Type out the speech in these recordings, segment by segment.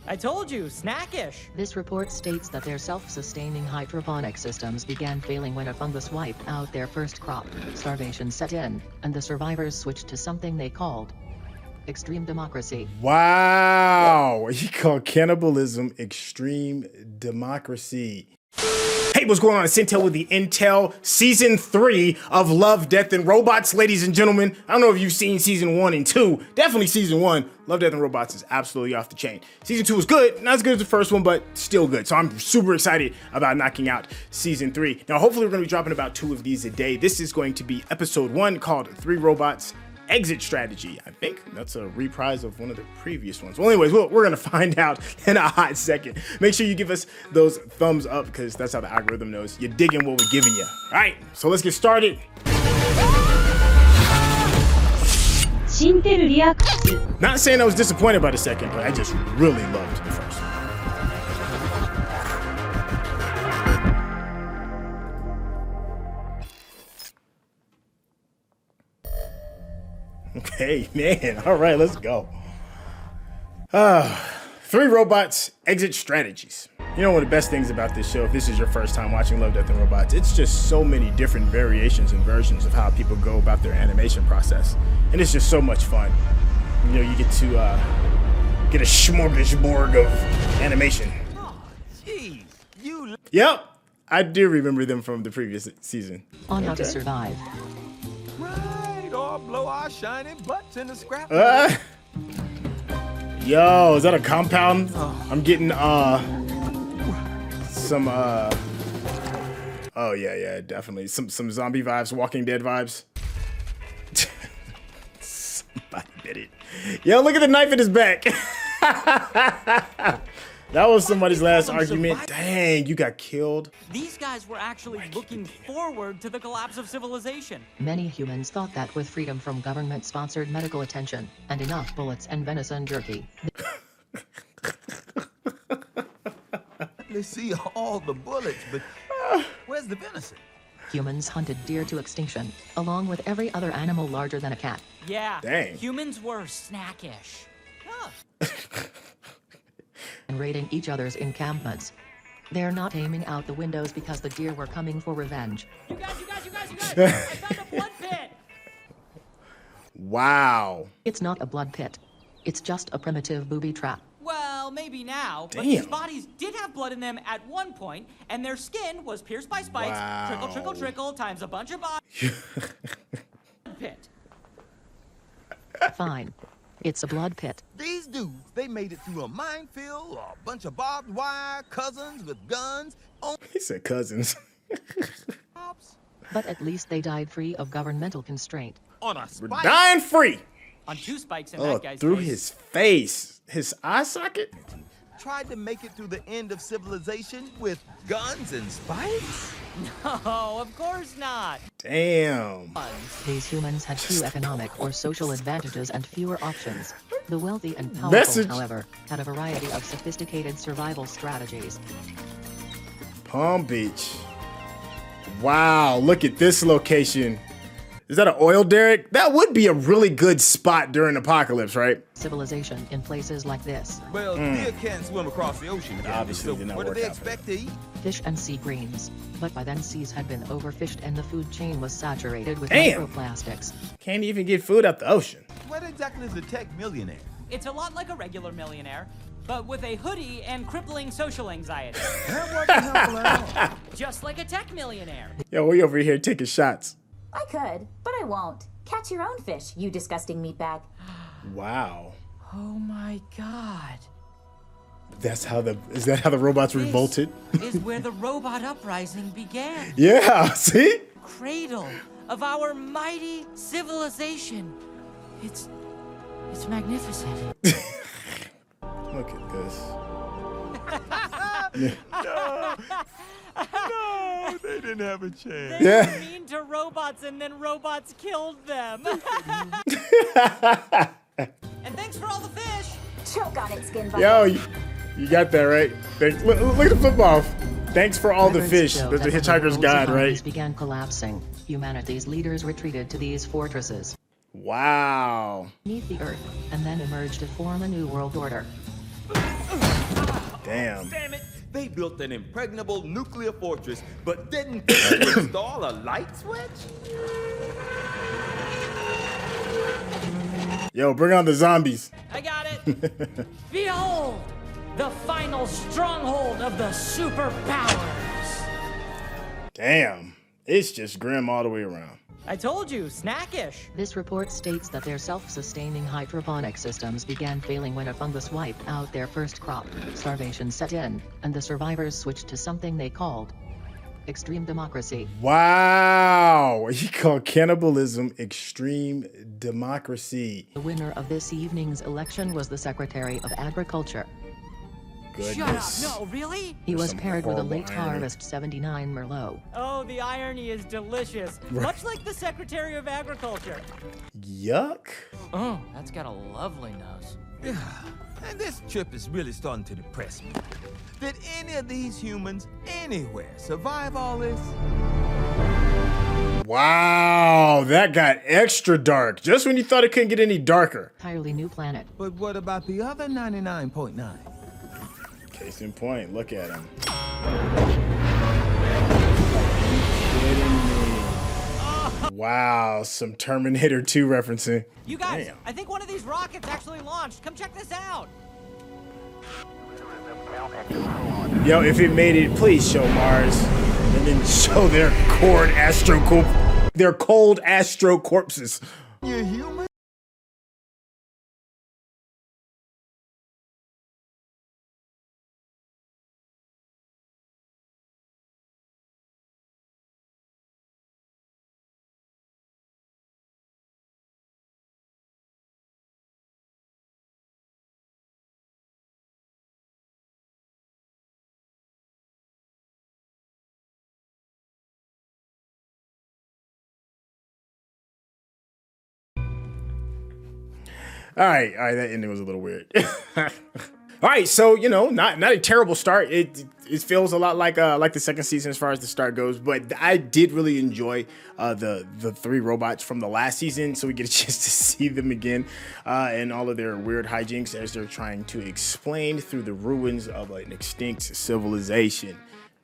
I told you, snackish. This report states that their self-sustaining hydroponic systems began failing when a fungus wiped out their first crop. Starvation set in, and the survivors switched to something they called extreme democracy. Wow. He called cannibalism extreme democracy. Hey, what's going on? It's Syntell with the Intel Season 3 of Love, Death, and Robots, ladies and gentlemen. I don't know if you've seen Season 1 and 2. Definitely Season 1. Love, Death, and Robots is absolutely off the chain. Season 2 is good. Not as good as the first one, but still good. So I'm super excited about knocking out Season 3. Now, hopefully we're going to be dropping about 2 of these a day. This is going to be Episode 1 called 3 Robots Exit Strategy. I think that's a reprise of one of the previous ones. Well, anyways, we're gonna find out in a hot second. Make sure you give us those thumbs up because that's how the algorithm knows you're digging what we're giving you. All right, so let's get started. Not saying I was disappointed by the second, but I just really loved the first one. Okay, man. All right, let's go. 3 Robots Exit Strategies. You know, one of the best things about this show, if this is your first time watching Love, Death, and Robots, it's just so many different variations and versions of how people go about their animation process. And it's just so much fun. You know, you get to get a smorgasbord of animation. Oh, jeez. Yep, I do remember them from the previous season. On how to survive. Right, or blow our shiny butts in the scrap. Yo, is that a compound? I'm getting some oh yeah, definitely some zombie vibes, Walking Dead vibes. Somebody did it. Yo, look at the knife in his back. That was somebody's last argument. Dang, you got killed. These guys were actually looking forward to the collapse of civilization. Many humans thought that with freedom from government-sponsored medical attention and enough bullets and venison jerky, They see all the bullets, but where's the venison? humans hunted deer to extinction, along with every other animal larger than a cat. Yeah, Dang. humans were snackish. Huh. And raiding each other's encampments. They're not aiming out the windows because the deer were coming for revenge. You guys! I found a blood pit! Wow. It's not a blood pit. It's just a primitive booby trap. Well, maybe now, but Damn. these bodies did have blood in them at one point, and their skin was pierced by spikes. Wow. Trickle, trickle, trickle, times a bunch of bodies. Pit. Fine. It's a blood pit. These dudes, they made it through a minefield, a bunch of barbed wire, cousins with guns, He said cousins. ops, But at least they died free of governmental constraint. on a We're spike. dying free. On 2 spikes in Oh, that guy's through face. his face. His eye socket? Tried to make it through the end of civilization with guns and spikes? No, of course not. Damn. These humans had few economic or social advantages and fewer options. The wealthy and powerful, Message. however, had a variety of sophisticated survival strategies. Palm Beach. Wow, look at this location. Is that an oil derrick? That would be a really good spot during apocalypse, right? Civilization in places like this. Well, deer can't swim across the ocean. can they? Obviously, So did not what do work they out for expect to eat? Fish and sea greens. But by then seas had been overfished and the food chain was saturated with Damn. microplastics. Can't even get food out the ocean. What exactly is a tech millionaire? It's a lot like a regular millionaire, but with a hoodie and crippling social anxiety. Just like a tech millionaire. Yo, we over here taking shots. I could, but I won't. Catch your own fish, you disgusting meatbag. Wow. Oh my god. Is that how the robots revolted? This is where the robot uprising began. Yeah, see? Cradle of our mighty civilization. It's magnificent. Look at this. No, they didn't have a chance. They Yeah. were mean to robots and then robots killed them. And thanks for all the fish. Choke on it, skin bucket. Yo, you got that right. Thanks. Look at the football. Thanks for all the Records fish. show There's the that when Hitchhiker's world's Guide, economies right? began collapsing. Humanity's leaders retreated to these fortresses Wow. beneath the earth, and then emerged to form a new world order. Damn. Damn it! They built an impregnable nuclear fortress, but didn't think to install a light switch? Yo, bring on the zombies. I got it. Behold, the final stronghold of the superpowers. Damn. It's just grim all the way around. I told you, snackish. This report states that their self-sustaining hydroponic systems began failing when a fungus wiped out their first crop. Starvation set in, and the survivors switched to something they called extreme democracy. Wow. He called cannibalism extreme democracy. The winner of this evening's election was the Secretary of Agriculture. Goodness. Shut up. No, really? He was some paired with a horrible late irony. harvest 79 Merlot. Oh, the irony is delicious. Much like the Secretary of Agriculture. Yuck. Oh, that's got a lovely nose. Yeah, and this trip is really starting to depress me. Did any of these humans anywhere survive all this? Wow, that got extra dark. Just when you thought it couldn't get any darker. Entirely new planet. But what about the other 99.9? Case in point, look at him. Wow, some Terminator 2 referencing. You guys, Damn. I think one of these rockets actually launched. Come check this out. Yo, if it made it, please show Mars. And then show their cold astro corpses. You human? All right, that ending was a little weird. All right, so not a terrible start. It feels a lot like the second season as far as the start goes, but I did really enjoy the three robots from the last season, so we get a chance to see them again and all of their weird hijinks as they're trying to explain through the ruins of an extinct civilization.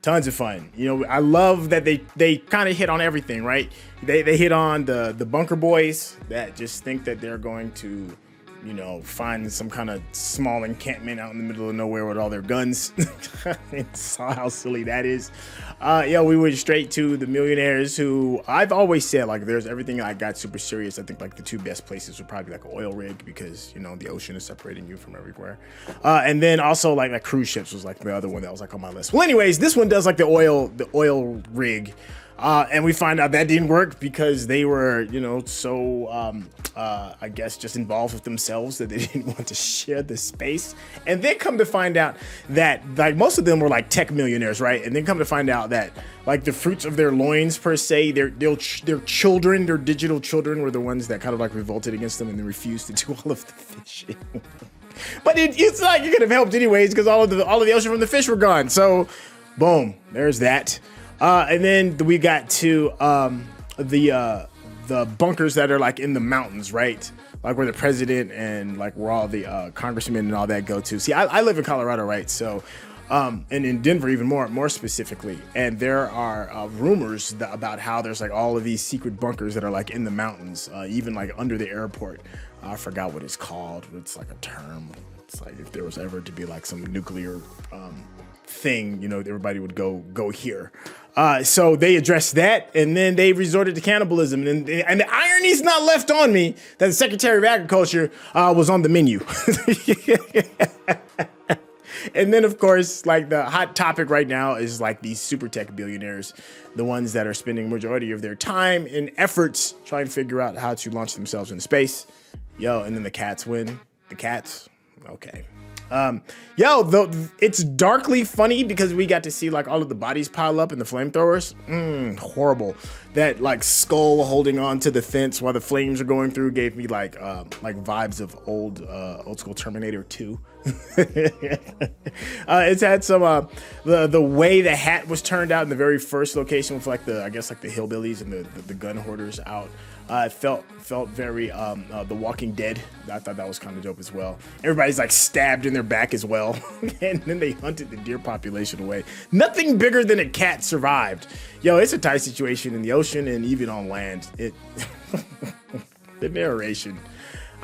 Tons of fun. I love that they kind of hit on everything, right? They hit on the bunker boys that just think that they're going to find some kind of small encampment out in the middle of nowhere with all their guns. And saw how silly that is. We went straight to the millionaires who I've always said, like, there's everything I got super serious. I think like the two best places would probably be like an oil rig because, the ocean is separating you from everywhere. And then also like cruise ships was like the other one that was like on my list. Well, anyways, this one does like the oil rig. And we find out that didn't work because they were, so, I guess, just involved with themselves that they didn't want to share the space. And then come to find out that, like, most of them were, like, tech millionaires, right? And then come to find out that, like, the fruits of their loins, per se, their children, their digital children, were the ones that kind of, like, revolted against them and then refused to do all of the fishing. But it's like it could have helped anyways because all of the ocean from the fish were gone. So, boom, there's that. And then we got to the bunkers that are like in the mountains, right? Like where the president and like where all the congressmen and all that go to. See, I live in Colorado, right? So, and in Denver even more specifically. And there are rumors about how there's like all of these secret bunkers that are like in the mountains, even like under the airport. I forgot what it's called. It's like a term. It's like if there was ever to be like some nuclear thing, everybody would go here. So they addressed that, and then they resorted to cannibalism. And the irony's not left on me that the Secretary of Agriculture was on the menu. And then, of course, like the hot topic right now is like these super tech billionaires, the ones that are spending majority of their time and efforts trying to figure out how to launch themselves into space. And then the cats win. The cats, okay. It's darkly funny because we got to see like all of the bodies pile up in the flamethrowers. Horrible. That like skull holding on to the fence while the flames are going through gave me like vibes of old school Terminator 2. It's had some the way the hat was turned out in the very first location with like the hillbillies and the gun hoarders out. It felt very The Walking Dead. I thought that was kind of dope as well. Everybody's like stabbed in their back as well, and then they hunted the deer population away. Nothing bigger than a cat survived. Yo, it's a tight situation in the ocean and even on land. The narration.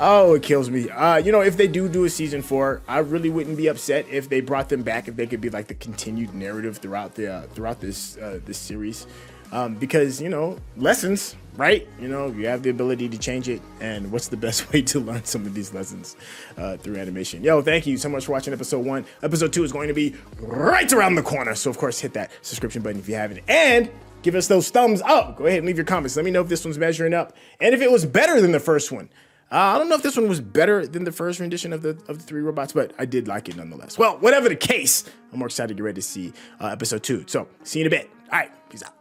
Oh, it kills me. If they do a season 4, I really wouldn't be upset if they brought them back. If they could be like the continued narrative throughout this series, because lessons, right? You have the ability to change it, and what's the best way to learn some of these lessons through animation? Yo, thank you so much for watching episode 1. Episode 2 is going to be right around the corner, so of course hit that subscription button if you haven't, and give us those thumbs up. Go ahead and leave your comments. Let me know if this one's measuring up, and if it was better than the first one. I don't know if this one was better than the first rendition of the 3 robots, but I did like it nonetheless. Well, whatever the case, I'm more excited to get ready to see episode 2. So, see you in a bit. All right, peace out.